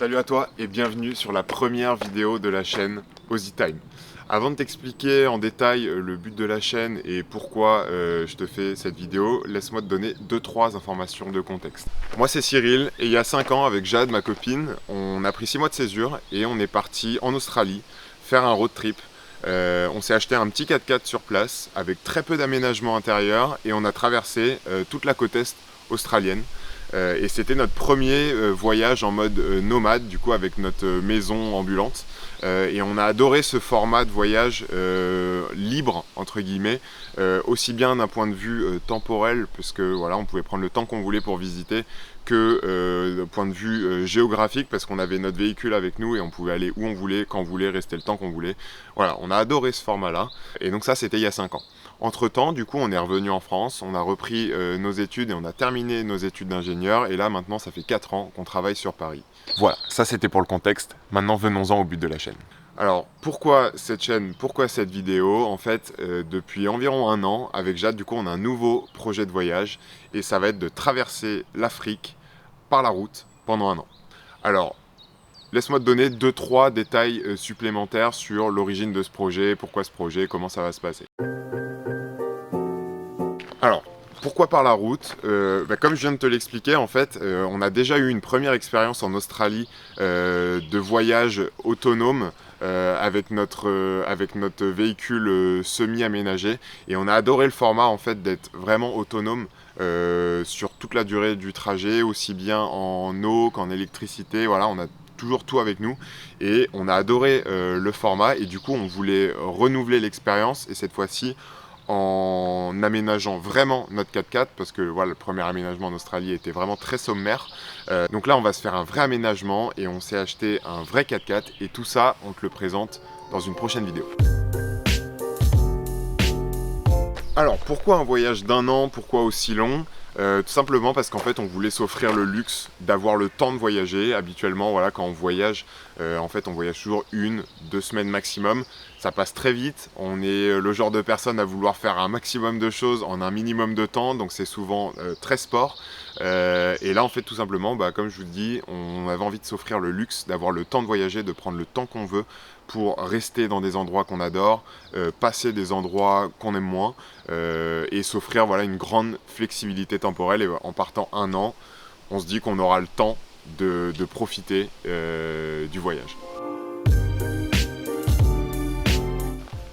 Salut à toi et bienvenue sur la première vidéo de la chaîne Aussie Time. Avant de t'expliquer en détail le but de la chaîne et pourquoi je te fais cette vidéo, laisse-moi te donner 2-3 informations de contexte. Moi c'est Cyril et il y a 5 ans avec Jade, ma copine, on a pris 6 mois de césure et on est parti en Australie faire un road trip. On s'est acheté un petit 4x4 sur place avec très peu d'aménagement intérieur et on a traversé toute la côte est australienne. Et c'était notre premier voyage en mode nomade, du coup avec notre maison ambulante. Et on a adoré ce format de voyage libre, entre guillemets, aussi bien d'un point de vue temporel, puisque voilà, on pouvait prendre le temps qu'on voulait pour visiter, que d'un point de vue géographique, parce qu'on avait notre véhicule avec nous et on pouvait aller où on voulait, quand on voulait, rester le temps qu'on voulait. Voilà, on a adoré ce format-là. Et donc ça, c'était il y a 5 ans. Entre-temps, du coup, on est revenu en France, on a repris nos études et on a terminé nos études d'ingénieur. Et là, maintenant, ça fait 4 ans qu'on travaille sur Paris. Voilà, ça c'était pour le contexte. Maintenant, venons-en au but de la chaîne. Alors, pourquoi cette chaîne, pourquoi cette vidéo? En fait, depuis environ 1 an, avec Jade, du coup, on a un nouveau projet de voyage. Et ça va être de traverser l'Afrique par la route pendant 1 an. Alors, laisse-moi te donner 2-3 détails supplémentaires sur l'origine de ce projet, pourquoi ce projet, comment ça va se passer. Alors, pourquoi par la route? Comme je viens de te l'expliquer, en fait, on a déjà eu une première expérience en Australie de voyage autonome avec notre véhicule semi-aménagé. Et on a adoré le format, en fait, d'être vraiment autonome sur toute la durée du trajet, aussi bien en eau qu'en électricité. Voilà, on a toujours tout avec nous et on a adoré le format et du coup on voulait renouveler l'expérience et cette fois-ci en aménageant vraiment notre 4x4 parce que voilà, le premier aménagement en Australie était vraiment très sommaire. Donc là on va se faire un vrai aménagement et on s'est acheté un vrai 4x4 et tout ça on te le présente dans une prochaine vidéo. Alors pourquoi un voyage d'1 an, pourquoi aussi long? Tout simplement parce qu'en fait on voulait s'offrir le luxe d'avoir le temps de voyager. Habituellement voilà, quand on voyage, en fait on voyage toujours 1-2 semaines maximum. Ça passe très vite, on est le genre de personne à vouloir faire un maximum de choses en un minimum de temps, donc c'est souvent très sport. Et là en fait tout simplement, comme je vous dis, on avait envie de s'offrir le luxe d'avoir le temps de voyager, de prendre le temps qu'on veut pour rester dans des endroits qu'on adore, passer des endroits qu'on aime moins et s'offrir voilà, une grande flexibilité temporelle. Et en partant 1 an, on se dit qu'on aura le temps de profiter du voyage.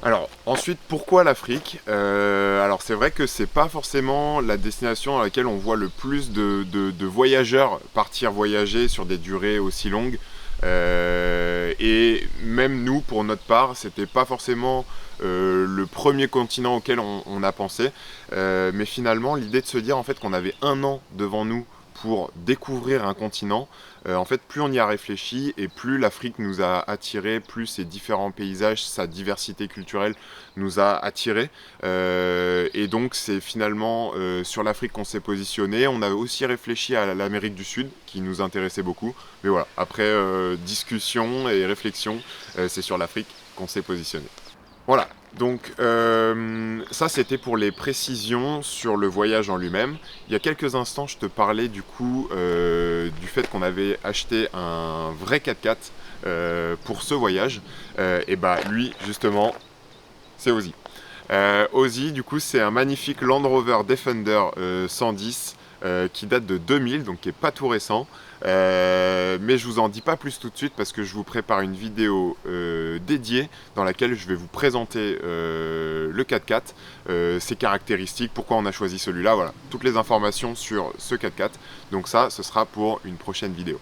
Alors ensuite, pourquoi l'Afrique? Alors c'est vrai que c'est pas forcément la destination à laquelle on voit le plus de voyageurs partir voyager sur des durées aussi longues. Et même nous, pour notre part, c'était pas forcément le premier continent auquel on a pensé. Mais finalement, l'idée de se dire en fait qu'on avait 1 an devant nous pour découvrir un continent, en fait plus on y a réfléchi et plus l'Afrique nous a attirés, plus ses différents paysages, sa diversité culturelle nous a attirés. Et donc c'est finalement sur l'Afrique qu'on s'est positionné. On a aussi réfléchi à l'Amérique du Sud qui nous intéressait beaucoup. Mais voilà, après discussion et réflexion, c'est sur l'Afrique qu'on s'est positionné. Voilà, donc ça c'était pour les précisions sur le voyage en lui-même. Il y a quelques instants je te parlais du coup du fait qu'on avait acheté un vrai 4x4 pour ce voyage. Et lui justement c'est Aussie. Aussie du coup c'est un magnifique Land Rover Defender 110 qui date de 2000, donc qui est pas tout récent. Mais je vous en dis pas plus tout de suite parce que je vous prépare une vidéo dédiée dans laquelle je vais vous présenter le 4x4, ses caractéristiques, pourquoi on a choisi celui-là, voilà, toutes les informations sur ce 4x4. Donc ça, ce sera pour une prochaine vidéo.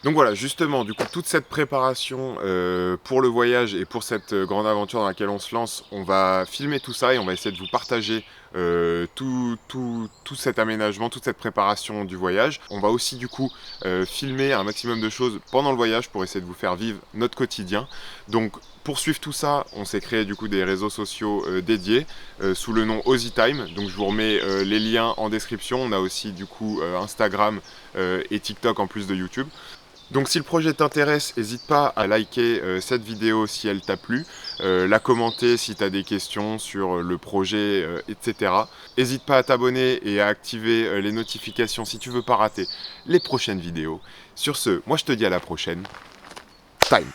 Donc voilà, justement, du coup, toute cette préparation pour le voyage et pour cette grande aventure dans laquelle on se lance, on va filmer tout ça et on va essayer de vous partager tout cet aménagement, toute cette préparation du voyage. On va aussi du coup filmer un maximum de choses pendant le voyage pour essayer de vous faire vivre notre quotidien. Donc pour suivre tout ça, on s'est créé du coup des réseaux sociaux dédiés sous le nom Aussie Time. Donc je vous remets les liens en description. On a aussi du coup Instagram et TikTok en plus de YouTube. Donc si le projet t'intéresse, n'hésite pas à liker cette vidéo si elle t'a plu, la commenter si tu as des questions sur le projet, etc. N'hésite pas à t'abonner et à activer les notifications si tu veux pas rater les prochaines vidéos. Sur ce, moi je te dis à la prochaine. Time!